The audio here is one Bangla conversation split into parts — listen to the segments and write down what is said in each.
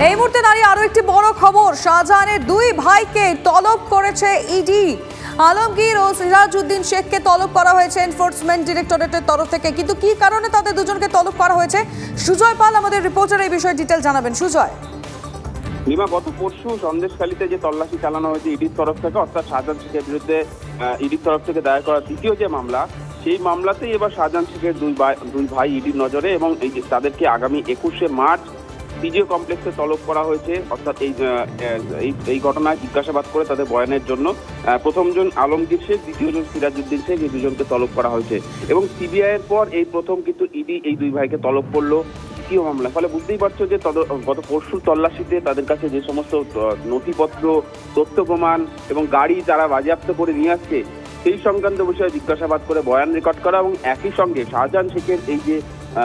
এই মুহূর্তে দাঁড়িয়ে আরো একটি বড় খবর, শাহজাহানের দুই ভাইকে তলব করেছে ইডি। আলমগীর ও সিরাজউদ্দিন শেখকে তলব করা হয়েছে এনফোর্সমেন্ট ডিরেক্টরেটের তরফ থেকে। কিন্তু কি কারণে তাদের দুজনকে তলব করা হয়েছে, সুজয় পাল আমাদের রিপোর্টার এই বিষয়ে ডিটেল জানাবেন। সুজয়। নিমা, গত পরশু সন্দেশখালীতে যে তল্লাশি চালানো হয়েছে ইডির তরফ থেকে, অর্থাৎ শাহজাহান শেখের বিরুদ্ধে ইডির তরফ থেকে দায়ের করা দ্বিতীয় যে মামলা, সেই মামলাতেই এবার শাহজাহান শেখের দুই ভাই ইডির নজরে, এবং তাদেরকে আগামী 21শে মার্চ পিজিও কমপ্লেক্সে তলব করা হয়েছে। অর্থাৎ এই ঘটনায় জিজ্ঞাসাবাদ করে তাদের বয়ানের জন্য প্রথমজন আলমগীর শেখ, দ্বিতীয়জন সিরাজউদ্দিন শেখ, এই দুজনকে তলব করা হয়েছে। এবং সিবিআই এর পর এই প্রথম কিন্তু ইডি এই দুই ভাইকে তলব করলো দ্বিতীয় মামলা। ফলে বুঝতেই পারছো যে গত পরশু তল্লাশিতে তাদের কাছে যে সমস্ত নথিপত্র, তথ্য প্রমাণ এবং গাড়ি তারা বাজেয়াপ্ত করে নিয়ে আসছে, সেই সংক্রান্ত বিষয়ে জিজ্ঞাসাবাদ করে বয়ান রেকর্ড করা, এবং একই সঙ্গে শাহজাহান শেখের এই যে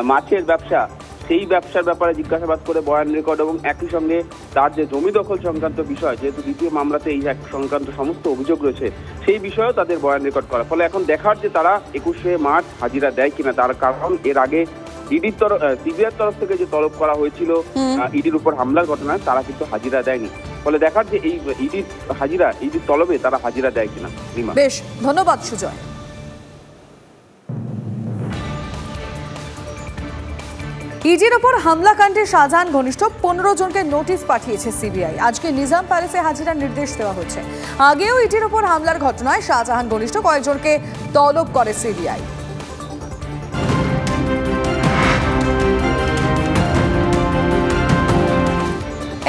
মাছের ব্যবসা, সেই ব্যবসার ব্যাপারে জিজ্ঞাসাবাদ করে বয়ান রেকর্ড, এবং একই সঙ্গে তার যে জমি দখল সংক্রান্ত বিষয়, যেহেতু দ্বিতীয় মামলাতে এই এক সংক্রান্ত সমস্ত অভিযোগ রয়েছে, সেই বিষয়েও তাদের বয়ান রেকর্ড করা। ফলে এখন দেখার যে তারা 21শে মার্চ হাজিরা দেয় কিনা। তার কারণ এর আগে ইডির সিবিআইয়ের তরফ থেকে যে তলব করা হয়েছিল ইডির উপর হামলার ঘটনায়, তারা কিন্তু হাজিরা দেয়নি। ফলে দেখার যে এই ইডির তলবে তারা হাজিরা দেয় কিনা। বেশ, ধন্যবাদ সুজয়। ইডির ওপর হামলাকাণ্ডে শাহজাহান ঘনিষ্ঠ 15 জনকে নোটিশ পাঠিয়েছে সিবিআই। আজকে নিজাম প্যালেসে হাজিরার নির্দেশ দেওয়া হয়েছে। আগেও ইডির ওপর হামলার ঘটনায় শাহজাহান ঘনিষ্ঠ কয়েকজনকে তলব করে সিবিআই।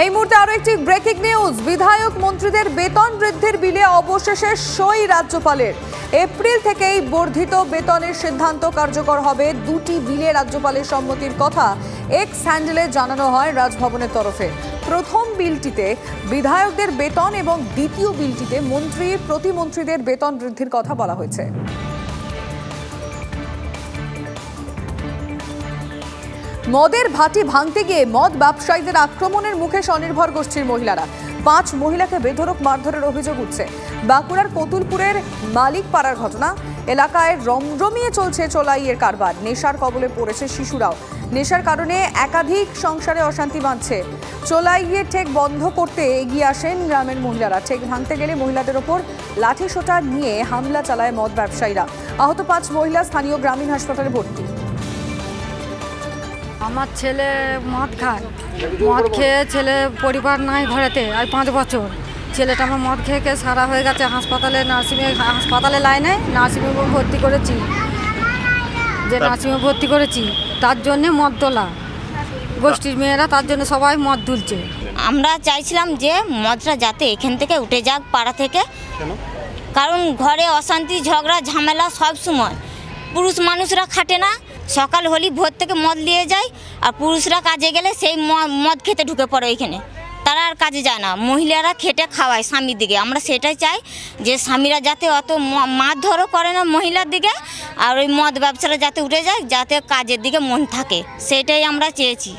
এই মুহূর্তে আরো একটি ব্রেকিং নিউজ, বিধায়ক মন্ত্রীদের বেতন বৃদ্ধির বিলে অবশেষে সই রাজ্যপালের। এপ্রিল থেকেই বর্ধিত বেতনের সিদ্ধান্ত কার্যকর হবে। দুটি বিলে রাজ্যপালের সম্মতির কথা এক্স হ্যান্ডেলে জানানো হয় রাজভবনের তরফে। প্রথম বিলটিতে বিধায়কদের বেতন এবং দ্বিতীয় বিলটিতে মন্ত্রী প্রতিমন্ত্রীদের বেতন বৃদ্ধির কথা বলা হয়েছে। মদের ভাটি ভাঙতে গিয়ে মদ ব্যবসায়ীদের আক্রমণের মুখে স্বনির্ভর গোষ্ঠীর মহিলারা। 5 মহিলাকে বেধড়ক মারধরের অভিযোগ উঠছে। বাঁকুড়ার কতুলপুরের মালিকপাড়ার ঘটনা। এলাকায় রমরমিয়ে চলছে চোলাইয়ের কারবার। নেশার কবলে পড়েছে শিশুরাও। নেশার কারণে একাধিক সংসারে অশান্তি বাঁধছে। চোলাইয়ের ঠেক বন্ধ করতে এগিয়ে আসেন গ্রামের মহিলারা। ঠেক ভাঙতে গেলে মহিলাদের ওপর লাঠিসোঁটা নিয়ে হামলা চালায় মদ ব্যবসায়ীরা। আহত 5 মহিলা স্থানীয় গ্রামীণ হাসপাতালে ভর্তি। আমার ছেলে মদ খায়, মদ খেয়ে ছেলে পরিবার নাই ঘরেতে, আর 5 বছর ছেলেটা আমার মদ খেয়ে সারা হয়ে গেছে। হাসপাতালে লাইনে নার্সিংহোমে ভর্তি করেছি, ভর্তি করেছি তার জন্যে মদ তোলা গোষ্ঠীর মেয়েরা, তার জন্য সবাই মদ তুলছে। আমরা চাইছিলাম যে মদটা যাতে এখান থেকে উঠে যাক পাড়া থেকে, কারণ ঘরে অশান্তি ঝগড়া ঝামেলা সব সময়। পুরুষ মানুষরা খাটে না, সকাল হলি ভোর থেকে মদ নিয়ে যায়, আর পুরুষরা কাজে গেলে সেই মদ খেতে ঢুকে পড়ে ওইখানে, তারা আর কাজে যায় না। মহিলারা খেটে খাওয়ায় স্বামীর দিকে। আমরা সেটাই চাই যে স্বামীরা যাতে অত মারধরও করে না মহিলার দিকে, আর ওই মদ ব্যবসাটা যাতে উঠে যায়, যাতে কাজের দিকে মন থাকে, সেটাই আমরা চেয়েছি।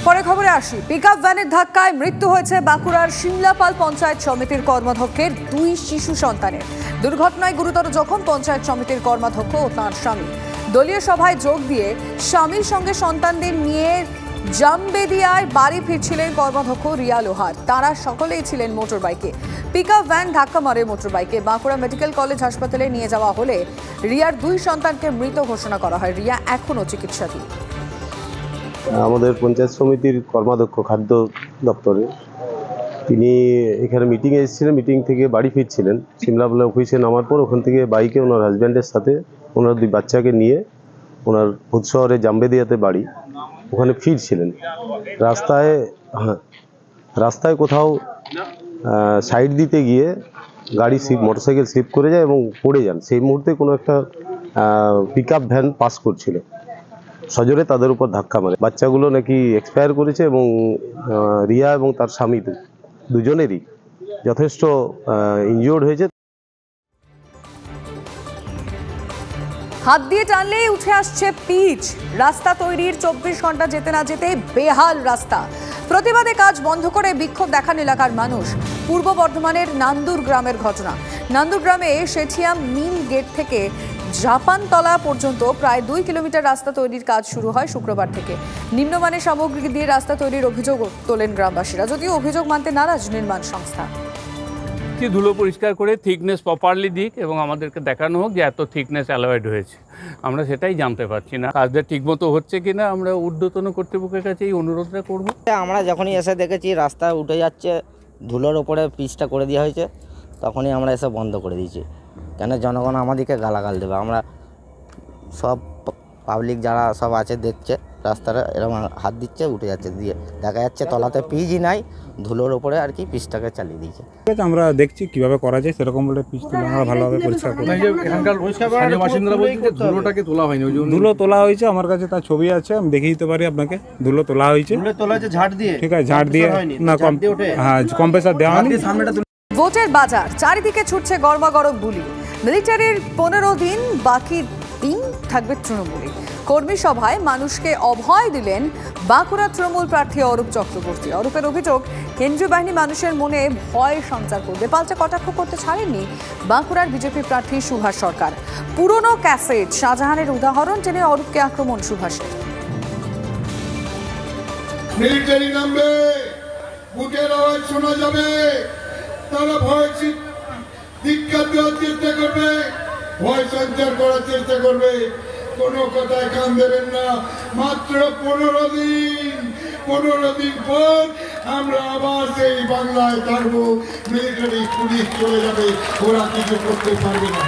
পরে খবরে আসি। পিকআপ ভ্যানের ধাক্কায় মৃত্যু হয়েছে বাঁকুড়ার সিমলাপাল পঞ্চায়েত সমিতির কর্মাধ্যক্ষের 2 শিশু সন্তানের। দুর্ঘটনায় গুরুতর জখম পঞ্চায়েত সমিতির কর্মাধ্যক্ষ ও তাঁর স্বামী। দলীয় সভায় যোগ দিয়ে স্বামীর সঙ্গে সন্তানদের নিয়ে জামবেদিয়ায় বাড়ি ফিরছিলেন কর্মাধ্যক্ষ রিয়া লোহার। তারা সকলেই ছিলেন মোটর বাইকে। পিকআপ ভ্যান ধাক্কা মারে মোটর বাইকে। বাঁকুড়া মেডিকেল কলেজ হাসপাতালে নিয়ে যাওয়া হলে রিয়ার 2 সন্তানকে মৃত ঘোষণা করা হয়। রিয়া এখনও চিকিৎসাধীন। আমাদের পঞ্চায়েত সমিতির কর্মাধ্যক্ষ খাদ্য দপ্তরে, তিনি এখানে মিটিংয়ে এসেছিলেন। মিটিং থেকে বাড়ি ফিরছিলেন। সিমলাপাল অফিসে নামার পর ওখান থেকে বাইকে ওনার হাজব্যান্ডের সাথে ওনার 2 বাচ্চাকে নিয়ে ওনার ভূত শহরে জামবেদিয়াতে বাড়ি, ওখানে ফিরছিলেন। রাস্তায় কোথাও সাইড দিতে গিয়ে গাড়ি মোটরসাইকেল স্লিপ করে যায় এবং পড়ে যান। সেই মুহূর্তে কোনো একটা পিকআপ ভ্যান পাস করছিল, সজোরে তাদের উপর ধাক্কা মারে। বাচ্চাগুলো নাকি এক্সপায়ার করেছে, এবং রিয়া এবং তার স্বামী দুজনেরই যথেষ্ট ইনজিওর্ড হয়েছে। হাত দিয়ে টানলেই উঠে আসছে পিচ। রাস্তা তৈরির 24 ঘন্টা যেতে না যেতে বেহাল রাস্তা। প্রতিবাদে কাজ বন্ধ করে বিক্ষোভ দেখান এলাকার মানুষ। পূর্ব বর্ধমানের নান্দুর গ্রামের ঘটনা। নান্দুর গ্রামে শেঠিয়াম মিল গেট থেকে জাপানতলা পর্যন্ত প্রায় 2 কিলোমিটার রাস্তা তৈরির কাজ শুরু হয় শুক্রবার থেকে। নিম্নমানের সামগ্রী দিয়ে রাস্তা তৈরির অভিযোগ তোলেন গ্রামবাসীরা, যদিও অভিযোগ মানতে নারাজ নির্মাণ সংস্থা। ধুলো পরিষ্কার করে থিকনেস প্রপারলি দিক এবং আমাদেরকে দেখানো হোক যে এত থিকনেস অ্যালয়েড হয়েছে। আমরা সেটাই জানতে পারছি না, কাজটা ঠিকমতো হচ্ছে কিনা। আমরা ঊর্ধ্বতন কর্তৃপক্ষের কাছে এই অনুরোধটা করব। আমরা যখনই এসে দেখেছি রাস্তা উঠে যাচ্ছে, ধুলোর ওপরে পিচটা করে দেওয়া হয়েছে, তখনই আমরা এসে বন্ধ করে দিয়েছি। কেন জনগণ আমাদেরকে গালাগাল দেবে। আমরা সব পাবলিক যারা সব আছে দেখছে রাস্তাটা এরকম হাত দিচ্ছে, উঠে যাচ্ছে, দিয়ে দেখা যাচ্ছে তলাতে পিচই নাই, ধুলোর ওপরে আর কি পিচটাকে চালিয়ে দিয়েছে। আমরা দেখছি কিভাবে করা যায়, সেরকম বলে পিচটা আমরা ভালোভাবে পরিষ্কার করি। ধুলো তোলা হয়েছে, আমার কাছে তার ছবি আছে, আমি দেখিয়ে দিতে পারি আপনাকে। ধুলো তোলা হয়েছে, ঝাড় দিয়ে, ঠিক আছে, ঝাড় দিয়ে না, হ্যাঁ কম্প্রেসার দেওয়া হয়নি। ভোটের বাজার, চারিদিকে ছুটছে গরমাগরম বুলি। মিলিটারির 15 দিন, বাকি দিন থাকবে তৃণমূলে। কর্মী সভায় মানুষকে অভয় দিলেন বাঁকুড়া তৃণমূল প্রার্থী অরূপ চক্রবর্তী। অরূপের অভিযোগ, কেন্দ্রীয় বাহিনী মানুষের মনে ভয় সঞ্চার করবে। পাল্টা কটাক্ষ করতে ছাড়েননি বাঁকুড়ার বিজেপি প্রার্থী সুভাষ সরকার। পুরনো ক্যাসেট শাহজাহানের উদাহরণ টেনে অরূপকে আক্রমণ সুভাষের। মিলিটারি নামবে, বুকের আওয়াজ শোনা যাবে, তারা ভয় দীক্ষা দেওয়ার চেষ্টা করবে, ভয় সঞ্চার করার চেষ্টা করবে। কোনো কথায় কান দেবেন না। মাত্র 15 দিন পর আমরা আবার সেই বাংলায় থাকবো। মিলিটারি পুলিশ চলে যাবে, ওরা কিছু করতে পারবে না।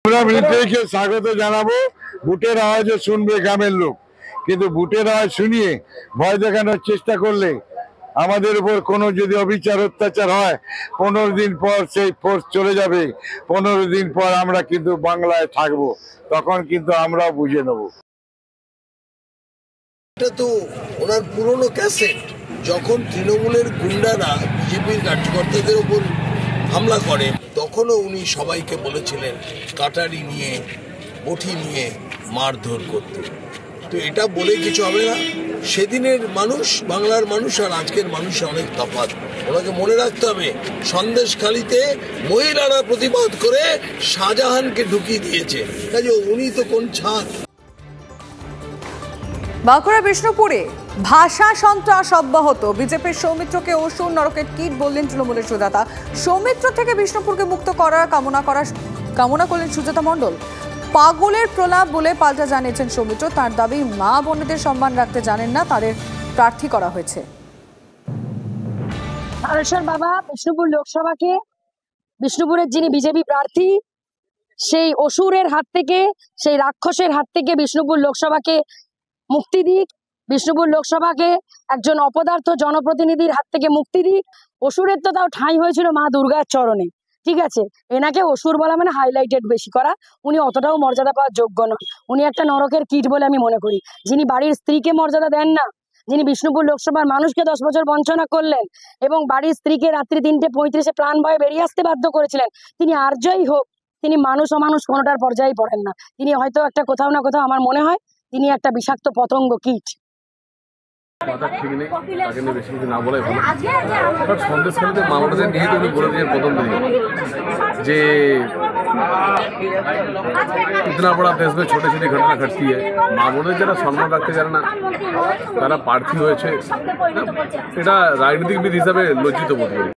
আমরা মিলিটারিকে স্বাগত জানাবো। বুটের আওয়াজও শুনবে গ্রামের লোক, কিন্তু বুটের আওয়াজ শুনিয়ে ভয় দেখানোর চেষ্টা করলে আমাদের উপর কোনো যদি অবিচার অত্যাচার হয়, 15 দিন পর সেই ফোর্স চলে যাবে। 15 দিন পর আমরা কিন্তু বাংলায় থাকবো, তখন কিন্তু আমরাও বুঝে নেব। এটা তো ওনার পুরনো ক্যাসেট। যখন তৃণমূলের গুন্ডারা বিজেপির কার্যকর্তাদের উপর হামলা করে, তখনও উনি সবাইকে বলেছিলেন কাটারি নিয়ে, বটি নিয়ে মারধর করতে। তো এটা বলে কিছু হবে না। সেদিনের মানুষ, বাংলার মানুষ আর আজকের মানুষ অনেক তফাৎ। ওনাকে মনে রাখতে হবে, সন্দেশখালিতে মহিলারা প্রতিবাদ করে শাহজাহানকে ঢুকিয়ে দিয়েছে, কাজে উনি তো কোন ছাড়। বাঁকুড়া বিষ্ণুপুরে ভাষা সন্ত্রাস অব্যাহত। বিজেপির সৌমিত্রকে অসুর নরকের কীট বললেন তৃণমূলের সুজাতা। সৌমিত্র থেকে বিষ্ণুপুরকে মুক্ত করার কামনা করলেন সুজাতা মণ্ডল। পাগলের প্রলাপ বলে পাল্টা জানিয়েছেন সৌমিত্র। তার দাবি, মা বোনেদের সম্মান রাখতে জানেন না, তাদের প্রার্থী করা হয়েছে। বাবা বিষ্ণুপুর লোকসভাকে, বিষ্ণুপুরের যিনি বিজেপি প্রার্থী, সেই অসুরের হাত থেকে, সেই রাক্ষসের হাত থেকে বিষ্ণুপুর লোকসভাকে মুক্তি দিক। বিষ্ণুপুর লোকসভাকে একজন অপদার্থ জনপ্রতিনিধির হাত থেকে মুক্তি দিক। অসুরের তো তাও ঠাঁই হয়েছিল মা দুর্গার চরণে, ঠিক আছে। এনাকে অসুর বলা মানে হাইলাইটেড বেশি করা। উনি অতটাও মর্যাদা পাওয়ার যোগ্য নন। উনি একটা নরকের কীট বলে আমি মনে করি। যিনি বাড়ির স্ত্রীকে মর্যাদা দেন না, যিনি বিষ্ণুপুর লোকসভার মানুষকে 10 বছর বঞ্চনা করলেন এবং বাড়ির স্ত্রীকে রাত্রি 3:35 প্রাণ ভয়ে বেরিয়ে আসতে বাধ্য করেছিলেন, তিনি আর্যই হোক, তিনি মানুষ অমানুষ কোনোটার পর্যায়ে পড়েন না। তিনি হয়তো একটা কোথাও না কোথাও আমার মনে হয় তিনি একটা বিষাক্ত পতঙ্গ কীট। ঠিক নেই, তাকে নিয়ে বেশি কিছু না বলাই ভালো। বাট সন্দেশখালীতে মামলাদের নিয়ে তো উনি বলে দিয়েছেন প্রথম দিন যে इतना बड़ा देश में छोटी छोटी घटना घटती है, মা বোনের যারা সম্মান রাখতে জানে না তারা প্রার্থী হয়েছে, এটা রাজনীতিবিদ হিসাবে লজ্জিত বোধ করি।